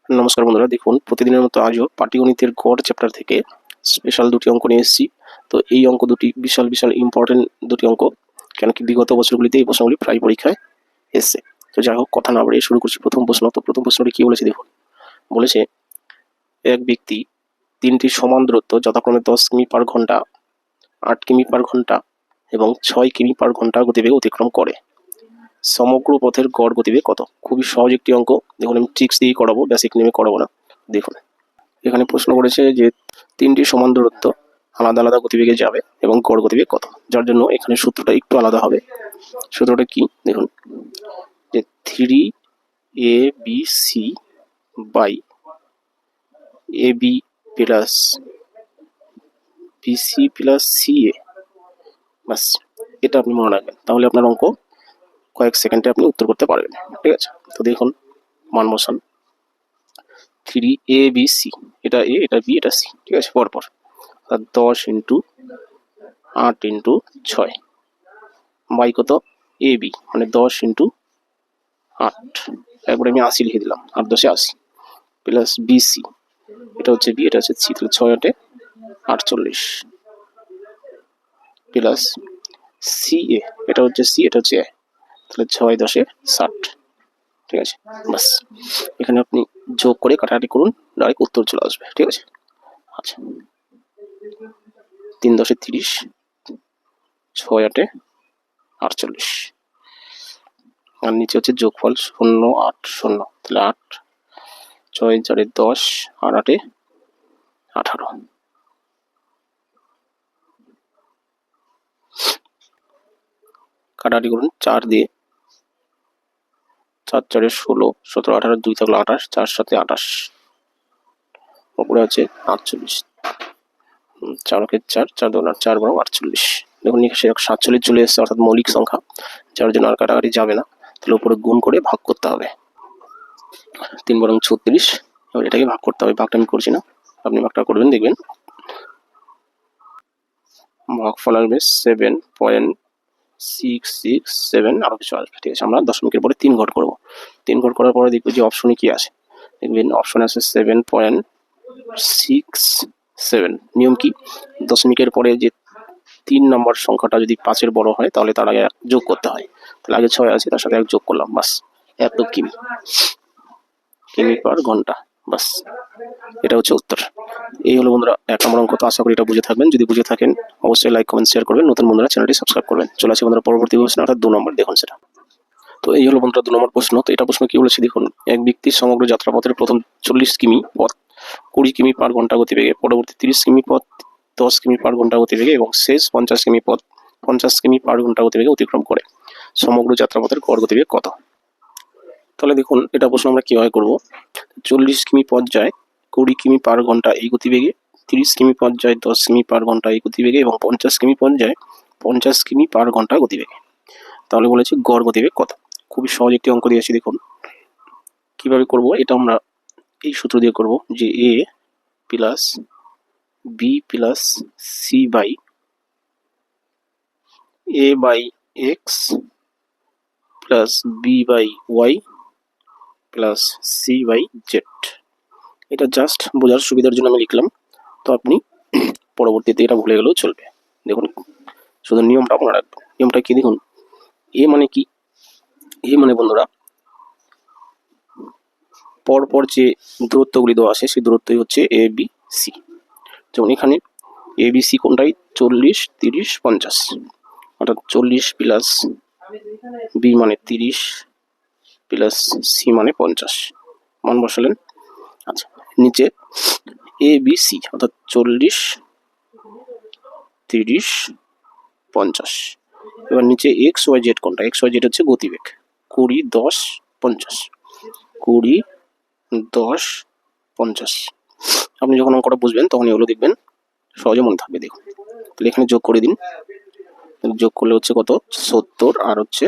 নমস্কার বন্ধুরা, দেখুন প্রতিদিনের মতো আজও পাটিগণিতের গড় চ্যাপ্টার থেকে স্পেশাল দুটি অঙ্ক নিয়ে এসেছি। তো এই অঙ্ক দুটি বিশাল বিশাল ইম্পর্টেন্ট দুটি অঙ্ক, কেন কি বিগত বছরগুলিতে এই প্রশ্নগুলি প্রায় পরীক্ষায় এসছে। তো যাই হোক, কথা না বাড়িয়ে শুরু করছি প্রথম প্রশ্ন। তো প্রথম প্রশ্নটি কি বলেছে দেখুন। বলেছে এক ব্যক্তি তিনটি সমান দূরত্ব যথাক্রমে 10 কিমি পার ঘন্টা, 8 কিমি পার ঘন্টা এবং 6 কিমি পার ঘন্টা গতিবেগে অতিক্রম করে। সমগ্র পথের গড় গতিবেগ কত? খুবই সহজ একটি অঙ্ক। দেখুন, আমি ট্রিক্স দিয়েই করাবো, বেসিক নেমে করাবো না। দেখুন, এখানে প্রশ্ন করেছে যে তিনটি সমান দূরত্ব আলাদা আলাদা গতিবেগে যাবে এবং গড় গতিবেগ কত, যার জন্য এখানে সূত্রটা একটু আলাদা হবে। সূত্রটা কি দেখুন, যে 3abc by AB plus BC plus CA, বাস এটা আপনি মনে রাখবেন, তাহলে আপনার অঙ্ক কয়েক সেকেন্ডে আপনি উত্তর করতে পারবেন। ঠিক আছে, তো দেখুন মান বসান। 3abc, এটা এ, এটা বি, এটা সি, ঠিক আছে, পরপর 10 ইন্টু 8 ইন্টু 6 বাই কত এ বি, মানে 10 ইন্টু 8, একবারে আমি 80 লিখে দিলাম, 8 10 80, প্লাস বিসি, এটা হচ্ছে বি, এটা হচ্ছে সি, তাহলে 6 8 48, প্লাস সিএ, এটা হচ্ছে সি, এটা হচ্ছে এ, তাহলে 6 10 60। ঠিক আছে, বাস এখানে আপনি যোগ করে কাটাকাটি করুন, ডাইরেক্ট উত্তর চলে আসবে। ঠিক আছে, আচ্ছা 3 10 30, 6 8 48, আর নিচে হচ্ছে যোগফল 0 8 0, তাহলে 8 6 4 10 আর 8 18। কাটাকাটি করুন 4 দিয়ে, 4 4 16, 17 18, 2 থাকলো 28, 4 7 28, উপরে আছে 48, 4 4 4 2 4 বরং 48। দেখুন সে 47 চলে এসছে, অর্থাৎ মৌলিক সংখ্যা, যার জন্য আর কাটাকাটি যাবে না, তাহলে উপরে গুণ করে ভাগ করতে হবে। 3 বরং 36, এবার এটাকে ভাগ করতে হবে। ভাগটা আমি করছি না, আপনি ভাগটা করবেন, দেখবেন ভাগফল আসবে 7.667, আরো কিছু আসবে। ঠিক আছে, আমরা দশমিকের পরে 3 ঘর করবো। 3 ঘর করার পরে দেখবো যে অপশনে কি আছে। দেখবেন অপশনে আছে 7.67। নিয়ম কি, দশমিকের পরে যে 3 নম্বর সংখ্যাটা যদি 5-এর বড় হয় তাহলে তার আগে যোগ করতে হয়। তাহলে আগে 6 আছে, তার সাথে 1 যোগ করলাম, বাস এত কিমি, কিমি পার ঘন্টা, বাস এটা হচ্ছে উত্তর। এই হলো বন্ধুরা 1 নম্বর অঙ্ক। তো আশা করি এটা বুঝে থাকবেন। যদি বুঝে থাকেন অবশ্যই লাইক কমেন্ট শেয়ার করবেন, নতুন বন্ধুরা চ্যানেলটি সাবস্ক্রাইব করবেন। চলে আসি বন্ধুরা পরবর্তী প্রশ্ন, অর্থাৎ 2 নম্বর। দেখুন সেটা, তো এই হলো বন্ধুরা 2 নম্বর প্রশ্ন। তো এটা প্রশ্ন কি বলেছে দেখুন, এক ব্যক্তির সমগ্র যাত্রাপথের প্রথম 40 কিমি পথ 20 কিমি পার ঘন্টা গতিবেগে, পরবর্তী 30 কিমি পথ 10 কিমি পার ঘন্টা গতিবেগে এবং শেষ 50 কিমি পথ 50 কিমি পার ঘন্টা গতিবেগে অতিক্রম করে। সমগ্র যাত্রাপথের গড় গতিবেগ কত? তাহলে দেখুন এটা প্রশ্ন আমরা কিভাবে করব। 40 কিমি পথ যায় 20 কিমি পার ঘন্টা এই গতিবেগে, 30 কিমি পথ যায় 10 কিমি পার ঘন্টা এই গতিবেগে এবং 50 কিমি পথ যায় 50 কিমি পার ঘন্টা গতিবেগে। তাহলে বলেছি গড় গতিবেগ কত। খুবই সহজ একটি অঙ্ক দিয়েছি। দেখুন কিভাবে করব, এটা আমরা এই সূত্র দিয়ে করব, যে A plus B plus C by A by X plus B by Y plus C by Z. এটা জাস্ট বোঝার সুবিধার জন্য আমি লিখলাম, তো আপনি পরবর্তীতে এটা ভুলে গেলেও চলবে। দেখুন শুধু নিয়মটা মনে রাখবেন। নিয়মটা কি দেখুন, এ মানে কি, এ মানে বন্ধুরা পরপর যে দূরত্বগুলি দেওয়া আছে সেই দূরত্বই হচ্ছে এ বি সি। যেমন এখানে এ বি সি কোনটাই 40 30 50, অর্থাৎ 40 প্লাস বি মানে 30 প্লাস সি মানে 50, মান বসালেন। আচ্ছা নিচে এ বি সি অর্থাৎ 40 30 50, এবার নিচে এক্স ওয়াই জেড কোনটা, এক্স ওয়াই জেড হচ্ছে গতিবেগ 20 10 50, 20 10 50। আপনি যখন অঙ্কটা বুঝবেন তখন এগুলো দেখবেন সহজে মনে থাকবে। দেখুন তাহলে এখানে যোগ করে দিন, যোগ করলে হচ্ছে কত 70 আর হচ্ছে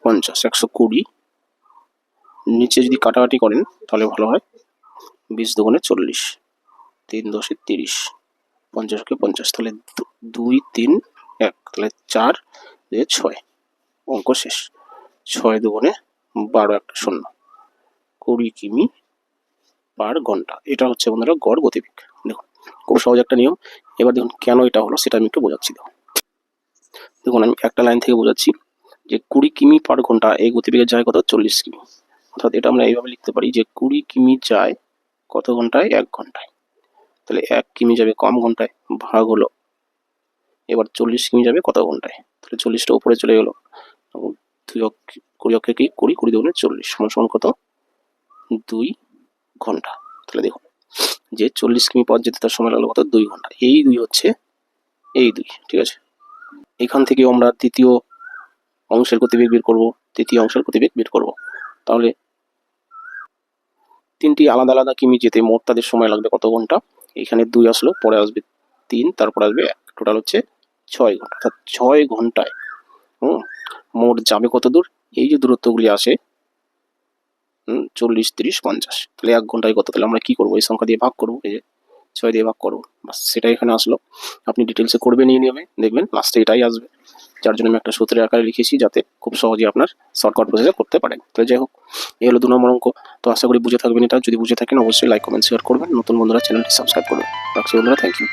50 120। নিচে যদি কাটাকাটি করেন তাহলে ভালো হয়, 20 দুগুণে 40, 3 10 30, 50 কে 50, তাহলে 2 3 1, তাহলে 4 2 6, অঙ্ক শেষ। 6 দুগুণে 12 1 0, 20 কিমি পার ঘন্টা। এটা হচ্ছে বন্ধুরা গড় গতিবেগ। দেখুন খুব সহজ একটা নিয়ম। এবার দেখুন কেন এটা হলো সেটা আমি একটু বোঝাচ্ছি। দেখুন আমি একটা লাইন থেকে বোঝাচ্ছি যে 20 কিমি পার ঘন্টা এই গতিবেগের যায় কত 40 কিমি। অর্থাৎ এটা আমরা এইভাবে লিখতে পারি যে 20 কিমি যায় কত ঘন্টায় 1 ঘন্টায়। তাহলে 1 কিমি যাবে কম ঘন্টায়, ভাগ হলো এবার 40 কিমি যাবে কত ঘন্টায়। তাহলে 40টা উপরে চলে গেল, 20 অক্ষে কি 20, 20 দুগুণে 40 সমান সমান কত 2 ঘন্টা। তাহলে দেখুন যে 40 কিমি পথ যেতে তার সময় লাগলো কত 2 ঘন্টা। এই 2 হচ্ছে এই 2, ঠিক আছে। এখান থেকে আমরা দ্বিতীয় অংশের গতিবেগ বের করব, তৃতীয় অংশের গতিবেগ বের করব। তাহলে তিনটি আলাদা আলাদা কিমি যেতে মোট তাদের সময় লাগবে কত ঘন্টা। এখানে 2 আসলো, পরে আসবে 3, তারপর আসবে 1, টোটাল হচ্ছে 6 ঘন্টা। অর্থাৎ 6 ঘন্টায় মোট যাবে কত দূর। এই যে দূরত্বগুলি আসে 40, 30, 50, তাহলে 1 ঘন্টায় কত। তাহলে আমরা কি করবো, এই সংখ্যা দিয়ে ভাগ করবো, এই যে 6 দিয়ে ভাগ করবো, বাস সেটা এখানে আসলো। আপনি ডিটেলসে করবেন এই নিয়মে, দেখবেন লাস্টে এটাই আসবে। যার জন্য আমি একটা সূত্রের আকারে লিখেছি যাতে খুব সহজে আপনার শর্টকাট প্রসেসে করতে পারেন। তো যাই হোক, এই হলো 2 নম্বর অঙ্ক। তো আশা করি বুঝে থাকবেন এটা। যদি বুঝে থাকেন অবশ্যই লাইক, কমেন্ট, শেয়ার করবেন। নতুন বন্ধুরা চ্যানেলটি সাবস্ক্রাইব করবেন। রাখছি বন্ধুরা, থ্যাংক ইউ।